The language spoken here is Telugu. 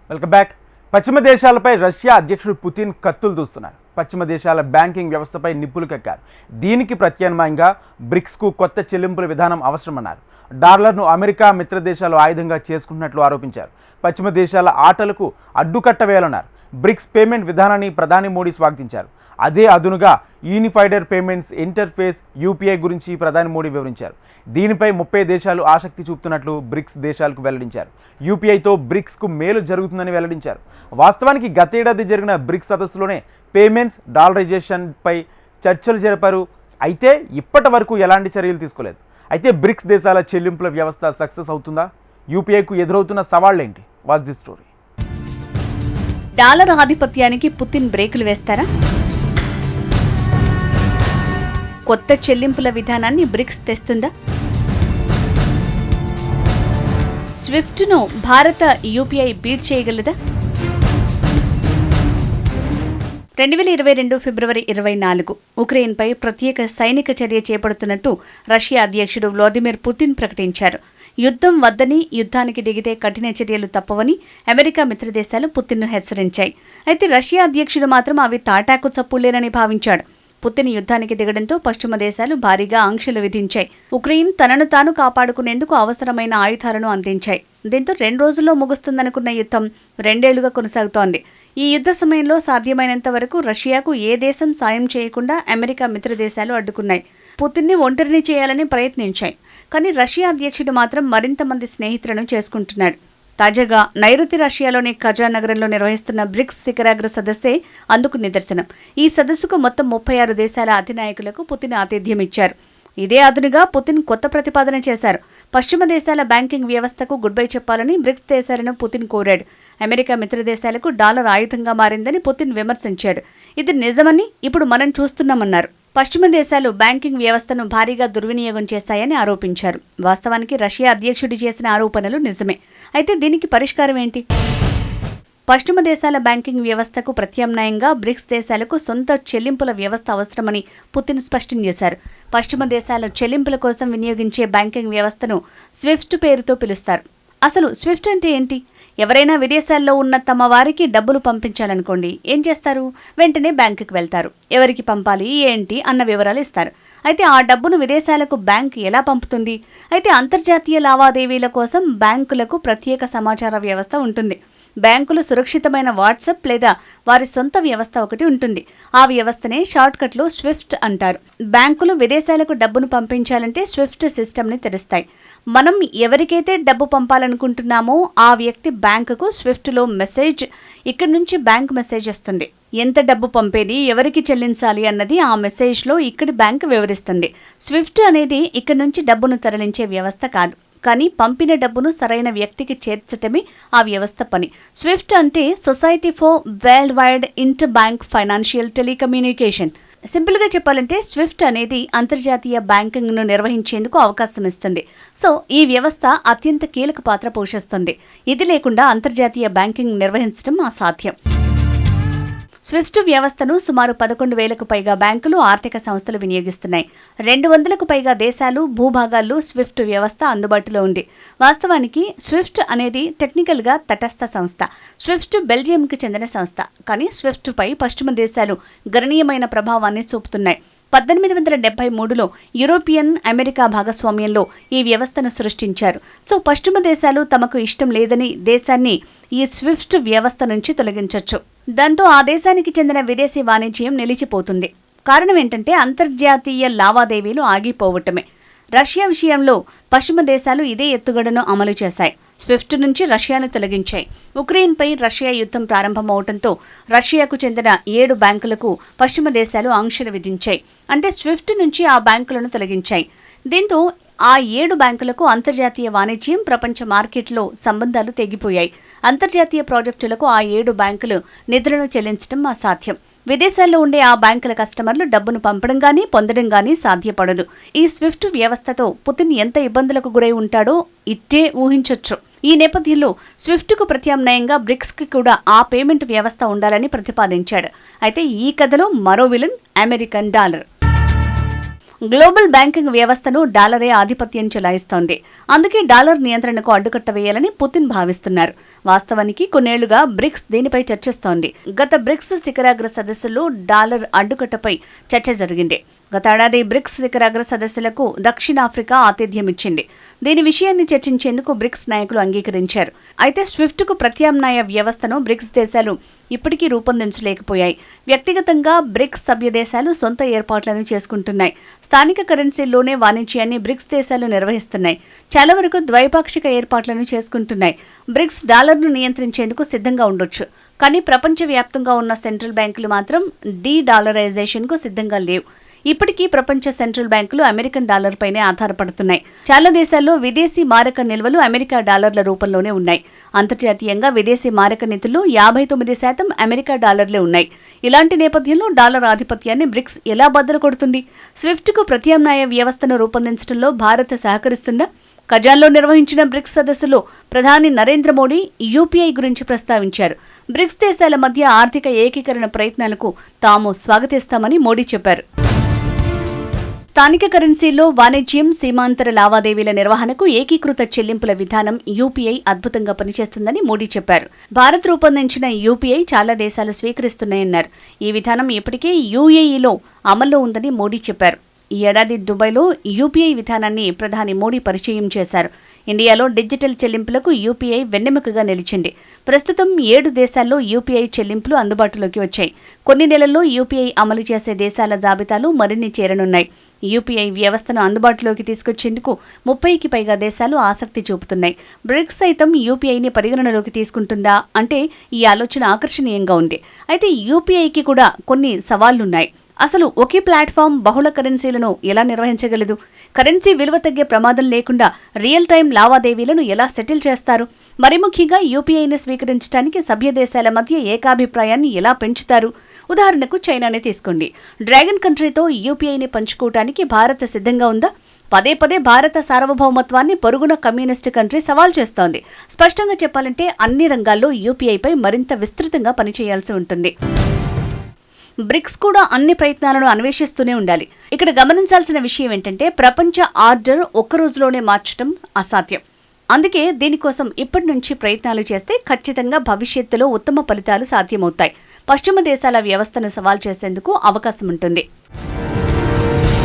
Welcome back. పశ్చిమ దేశాలపై రష్యా అధ్యక్షుడు పుతిన్ కత్తులు దూస్తున్నారు. పశ్చిమ దేశాల బ్యాంకింగ్ వ్యవస్థపై నిప్పులు కక్కారు. దీనికి ప్రత్యామ్నాయంగా బ్రిక్స్కు కొత్త చెల్లింపుల విధానం అవసరమన్నారు. డాలర్ను అమెరికా మిత్ర దేశాలు ఆయుధంగా చేసుకుంటున్నట్లు ఆరోపించారు. పశ్చిమ దేశాల ఆటలకు అడ్డుకట్ట వేయాలన్నారు. బ్రిక్స్ పేమెంట్ విధానాన్ని ప్రధాని మోడీ స్వాగతించారు. అదే అదునుగా యూనిఫైడర్ పేమెంట్స్ ఇంటర్ఫేస్ యూపీఐ గురించి ప్రధాని మోడీ వివరించారు. దీనిపై 30 దేశాలు ఆసక్తి చూపుతున్నట్లు బ్రిక్స్ దేశాలకు వెల్లడించారు. యూపీఐతో బ్రిక్స్కు మేలు జరుగుతుందని వెల్లడించారు. వాస్తవానికి గతేడాది జరిగిన బ్రిక్స్ సదస్సులోనే పేమెంట్స్ డాలరైజేషన్పై చర్చలు జరిపారు. అయితే ఇప్పటి వరకు ఎలాంటి చర్యలు తీసుకోలేదు. అయితే బ్రిక్స్ దేశాల చెల్లింపుల వ్యవస్థ సక్సెస్ అవుతుందా? యూపీఐకు ఎదురవుతున్న సవాళ్లేంటి? Watch the story. డాలర్ ఆధిపత్యానికి పుతిన్ బ్రేకులు వేస్తారా? కొత్త చెల్లింపుల విధానాన్ని బ్రిక్స్ తెస్తుందా? స్విఫ్ట్ను భారత యూపీఐ బీట్ చేయగలదా? 2022 ఫిబ్రవరి 24 ఉక్రెయిన్పై ప్రత్యేక సైనిక చర్య చేపడుతున్నట్టు రష్యా అధ్యక్షుడు వ్లాదిమిర్ పుతిన్ ప్రకటించారు. యుద్ధం వద్దని, యుద్ధానికి దిగితే కఠిన చర్యలు తప్పవని అమెరికా మిత్రదేశాలు పుతిన్ను హెచ్చరించాయి. అయితే రష్యా అధ్యక్షుడు మాత్రం అవి తాటాకు చప్పులేనని భావించాడు. పుతిన్ యుద్ధానికి దిగడంతో పశ్చిమ దేశాలు భారీగా ఆంక్షలు విధించాయి. ఉక్రెయిన్ తనను తాను కాపాడుకునేందుకు అవసరమైన ఆయుధాలను అందించాయి. దీంతో 2 రోజుల్లో ముగుస్తుందనుకున్న యుద్ధం 2 ఏళ్లుగా కొనసాగుతోంది. ఈ యుద్ధ సమయంలో సాధ్యమైనంత వరకు రష్యాకు ఏ దేశం సాయం చేయకుండా అమెరికా మిత్రదేశాలు అడ్డుకున్నాయి. పుతిన్ని ఒంటరిని చేయాలని ప్రయత్నించాయి. కానీ రష్యా అధ్యక్షుడు మాత్రం మరింత మంది స్నేహితులను చేసుకుంటున్నాడు. తాజాగా నైరుతి రష్యాలోని కజా నగరంలో నిర్వహిస్తున్న బ్రిక్స్ శిఖరాగ్ర సదస్సే అందుకు నిదర్శనం. ఈ సదస్సుకు మొత్తం 36 దేశాల అధినాయకులకు పుతిన్ ఆతిథ్యం ఇచ్చారు. ఇదే అదునుగా పుతిన్ కొత్త ప్రతిపాదన చేశారు. పశ్చిమ దేశాల బ్యాంకింగ్ వ్యవస్థకు గుడ్ బై చెప్పాలని బ్రిక్స్ దేశాలను పుతిన్ కోరాడు. అమెరికా మిత్రదేశాలకు డాలర్ ఆయుధంగా మారిందని పుతిన్ విమర్శించాడు. ఇది నిజమని ఇప్పుడు మనం చూస్తున్నామన్నారు. పశ్చిమ దేశాలు బ్యాంకింగ్ వ్యవస్థను భారీగా దుర్వినియోగం చేశాయని ఆరోపించారు. వాస్తవానికి రష్యా అధ్యక్షుడు చేసిన ఆరోపణలు నిజమే. అయితే దీనికి పరిష్కారం ఏంటి? పశ్చిమ దేశాల బ్యాంకింగ్ వ్యవస్థకు ప్రత్యామ్నాయంగా బ్రిక్స్ దేశాలకు సొంత చెల్లింపుల వ్యవస్థ అవసరమని పుతిన్ స్పష్టం చేశారు. పశ్చిమ దేశాల చెల్లింపుల కోసం వినియోగించే బ్యాంకింగ్ వ్యవస్థను స్విఫ్ట్ పేరుతో పిలుస్తారు. అసలు స్విఫ్ట్ అంటే ఏంటి? ఎవరైనా విదేశాల్లో ఉన్న తమ వారికి డబ్బులు పంపించాలనుకోండి, ఏం చేస్తారు? వెంటనే బ్యాంకుకి వెళ్తారు. ఎవరికి పంపాలి, ఏంటి అన్న వివరాలు ఇస్తారు. అయితే ఆ డబ్బును విదేశాలకు బ్యాంక్ ఎలా పంపుతుంది? అయితే అంతర్జాతీయ లావాదేవీల కోసం బ్యాంకులకు ప్రత్యేక సమాచార వ్యవస్థ ఉంటుంది. బ్యాంకులు సురక్షితమైన వాట్సాప్ లేదా వారి సొంత వ్యవస్థ ఒకటి ఉంటుంది. ఆ వ్యవస్థనే షార్ట్కట్లో స్విఫ్ట్ అంటారు. బ్యాంకులు విదేశాలకు డబ్బును పంపించాలంటే స్విఫ్ట్ సిస్టమ్ని తెరుస్తాయి. మనం ఎవరికైతే డబ్బు పంపాలనుకుంటున్నామో ఆ వ్యక్తి బ్యాంకుకు స్విఫ్ట్లో మెసేజ్, ఇక్కడి నుంచి బ్యాంక్ మెసేజ్ వస్తుంది. ఎంత డబ్బు పంపేది, ఎవరికి చెల్లించాలి అన్నది ఆ మెసేజ్లో ఇక్కడి బ్యాంకు వివరిస్తుంది. స్విఫ్ట్ అనేది ఇక్కడి నుంచి డబ్బును తరలించే వ్యవస్థ కాదు, కానీ పంపిన డబ్బును సరైన వ్యక్తికి చేర్చటమే ఆ వ్యవస్థ పని. స్విఫ్ట్ అంటే society for world wide inter bank financial telecommunication. సింపుల్గా చెప్పాలంటే స్విఫ్ట్ అనేది అంతర్జాతీయ బ్యాంకింగ్ను నిర్వహించేందుకు అవకాశం ఇస్తుంది. సో ఈ వ్యవస్థ అత్యంత కీలక పాత్ర పోషిస్తుంది. ఇది లేకుండా అంతర్జాతీయ బ్యాంకింగ్ నిర్వహించడం అసాధ్యం. స్విఫ్ట్ వ్యవస్థను సుమారు 11,000కు పైగా బ్యాంకులు, ఆర్థిక సంస్థలు వినియోగిస్తున్నాయి. 200కు పైగా దేశాలు, భూభాగాల్లో స్విఫ్ట్ వ్యవస్థ అందుబాటులో ఉంది. వాస్తవానికి స్విఫ్ట్ అనేది టెక్నికల్గా తటస్థ సంస్థ. స్విఫ్ట్ బెల్జియంకి చెందిన సంస్థ. కానీ స్విఫ్ట్పై పశ్చిమ దేశాలు గణనీయమైన ప్రభావాన్ని చూపుతున్నాయి. 1873లో యూరోపియన్ అమెరికా భాగస్వామ్యంలో ఈ వ్యవస్థను సృష్టించారు. సో పశ్చిమ దేశాలు తమకు ఇష్టం లేదని దేశాన్ని ఈ స్విఫ్ట్ వ్యవస్థ నుంచి తొలగించవచ్చు. దాంతో ఆ దేశానికి చెందిన విదేశీ వాణిజ్యం నిలిచిపోతుంది. కారణం ఏంటంటే అంతర్జాతీయ లావాదేవీలు ఆగిపోవటమే. రష్యా విషయంలో పశ్చిమ దేశాలు ఇదే ఎత్తుగడను అమలు చేశాయి. స్విఫ్ట్ నుంచి రష్యాను తొలగించాయి. ఉక్రెయిన్పై రష్యా యుద్ధం ప్రారంభమవడంతో రష్యాకు చెందిన 7 బ్యాంకులకు పశ్చిమ దేశాలు ఆంక్షలు విధించాయి. అంటే స్విఫ్ట్ నుంచి ఆ బ్యాంకులను తొలగించాయి. దీంతో ఆ 7 బ్యాంకులకు అంతర్జాతీయ వాణిజ్యం, ప్రపంచ మార్కెట్లో సంబంధాలు తెగిపోయాయి. అంతర్జాతీయ ప్రాజెక్టులకు ఆ 7 బ్యాంకులు నిధులను చెల్లించడం అసాధ్యం. విదేశాల్లో ఉండే ఆ బ్యాంకుల కస్టమర్లు డబ్బును పంపడం గానీ పొందడం గానీ సాధ్యపడదు. ఈ స్విఫ్ట్ వ్యవస్థతో పుతిన్ ఎంత ఇబ్బందులకు గురై ఉంటాడో ఇట్టే ఊహించొచ్చు. ఈ నేపథ్యంలో స్విఫ్ట్కు ప్రత్యామ్నాయంగా బ్రిక్స్కి కూడా ఆ పేమెంట్ వ్యవస్థ ఉండాలని ప్రతిపాదించాడు. అయితే ఈ కథలో మరో villain American dollar. Global banking వ్యవస్థను డాలరే ఆధిపత్యం చెలాయిస్తోంది. అందుకే డాలర్ నియంత్రణకు అడ్డుకట్ట వేయాలని పుతిన్ భావిస్తున్నారు. వాస్తవానికి కొన్నేళ్లుగా బ్రిక్స్ దీనిపై చర్చిస్తోంది. గత బ్రిక్స్ శిఖరాగ్ర సదస్సులో డాలర్ అడ్డుకట్టపై చర్చ జరిగింది. గత ఏడాది బ్రిక్స్ శిఖరాగ్ర సదస్సులకు దక్షిణాఫ్రికా ఆతిథ్యమిచ్చింది. దీని విషయాన్ని చర్చించేందుకు బ్రిక్స్ నాయకులు అంగీకరించారు. అయితే స్విఫ్ట్కు ప్రత్యామ్నాయ వ్యవస్థను బ్రిక్స్ దేశాలు ఇప్పటికీ రూపొందించలేకపోయాయి. వ్యక్తిగతంగా బ్రిక్స్ సభ్య దేశాలు సొంత ఏర్పాట్లను చేసుకుంటున్నాయి. స్థానిక కరెన్సీల్లోనే వాణిజ్యాన్ని బ్రిక్స్ దేశాలు నిర్వహిస్తున్నాయి. చాలా వరకు ద్వైపాక్షిక ఏర్పాట్లను చేసుకుంటున్నాయి. బ్రిక్స్ డాలర్ను నియంత్రించేందుకు సిద్ధంగా ఉండొచ్చు. కానీ ప్రపంచవ్యాప్తంగా ఉన్న సెంట్రల్ బ్యాంకులు మాత్రం డీ-డాలరైజేషన్కు సిద్ధంగా లేవు. ఇప్పటికీ ప్రపంచ సెంట్రల్ బ్యాంకులు అమెరికన్ డాలర్ పైనే ఆధారపడుతున్నాయి. చాలా దేశాల్లో విదేశీ మారక నిల్వలు అమెరికా డాలర్ల రూపంలోనే ఉన్నాయి. అంతర్జాతీయంగా విదేశీ మారక నిధుల్లో 59% అమెరికా డాలర్లే ఉన్నాయి. ఇలాంటి నేపథ్యంలో డాలర్ ఆధిపత్యాన్ని బ్రిక్స్ ఎలా బద్దలు కొడుతుంది? స్విఫ్ట్కు ప్రత్యామ్నాయ వ్యవస్థను రూపొందించడంలో భారత్ సహకరిస్తుందా? కజాన్లో నిర్వహించిన బ్రిక్స్ సదస్సులో ప్రధాని నరేంద్ర మోడీ యూపీఐ గురించి ప్రస్తావించారు. బ్రిక్స్ దేశాల మధ్య ఆర్థిక ఏకీకరణ ప్రయత్నాలకు తాము స్వాగతిస్తామని మోడీ చెప్పారు. స్థానిక కరెన్సీల్లో వాణిజ్యం, సీమాంతర లావాదేవీల నిర్వహణకు ఏకీకృత చెల్లింపుల విధానం యూపీఐ అద్భుతంగా పనిచేస్తుందని మోడీ చెప్పారు. భారత్ రూపొందించిన యూపీఐ చాలా దేశాలు స్వీకరిస్తున్నాయన్నారు. ఈ విధానం ఇప్పటికే యూఏఈలో అమల్లో ఉందని మోడీ చెప్పారు. ఈ ఏడాది దుబాయ్లో యూపీఐ విధానాన్ని ప్రధాని మోడీ పరిచయం చేశారు. ఇండియాలో డిజిటల్ చెల్లింపులకు యూపీఐ వెన్నెముకగా నిలిచింది. ప్రస్తుతం 7 దేశాల్లో యూపీఐ చెల్లింపులు అందుబాటులోకి వచ్చాయి. కొన్ని నెలల్లో యూపీఐ అమలు చేసే దేశాల జాబితాలు మరిన్ని చేరనున్నాయి. యూపీఐ వ్యవస్థను అందుబాటులోకి తీసుకొచ్చేందుకు 30కి పైగా దేశాలు ఆసక్తి చూపుతున్నాయి. బ్రిక్స్ సైతం యూపీఐని పరిగణనలోకి తీసుకుంటుందా అంటే ఈ ఆలోచన ఆకర్షణీయంగా ఉంది. అయితే యూపీఐకి కూడా కొన్ని సవాళ్లున్నాయి. అసలు ఒకే ప్లాట్ఫామ్ బహుళ కరెన్సీలను ఎలా నిర్వహించగలదు? కరెన్సీ విలువ తగ్గే ప్రమాదం లేకుండా రియల్ టైం లావాదేవీలను ఎలా సెటిల్ చేస్తారు? మరి ముఖ్యంగా యూపీఐని స్వీకరించడానికి సభ్య దేశాల మధ్య ఏకాభిప్రాయాన్ని ఎలా పెంచుతారు? ఉదాహరణకు చైనానే తీసుకోండి. డ్రాగన్ కంట్రీతో యూపీఐని పంచుకోవటానికి భారత్ సిద్ధంగా ఉందా? పదే పదే భారత సార్వభౌమత్వాన్ని పొరుగున కమ్యూనిస్టు కంట్రీ సవాల్ చేస్తోంది. స్పష్టంగా చెప్పాలంటే అన్ని రంగాల్లో యూపీఐపై మరింత విస్తృతంగా పనిచేయాల్సి ఉంటుంది. బ్రిక్స్ కూడా అన్ని ప్రయత్నాలను అన్వేషిస్తూనే ఉండాలి. ఇక్కడ గమనించాల్సిన విషయం ఏంటంటే ప్రపంచ ఆర్డర్ ఒక్క రోజులోనే మార్చడం అసాధ్యం. అందుకే దీనికోసం ఇప్పటి నుంచి ప్రయత్నాలు చేస్తే ఖచ్చితంగా భవిష్యత్తులో ఉత్తమ ఫలితాలు సాధ్యమవుతాయి. పశ్చిమ దేశాల వ్యవస్థను సవాల్ చేసేందుకు అవకాశం ఉంటుంది.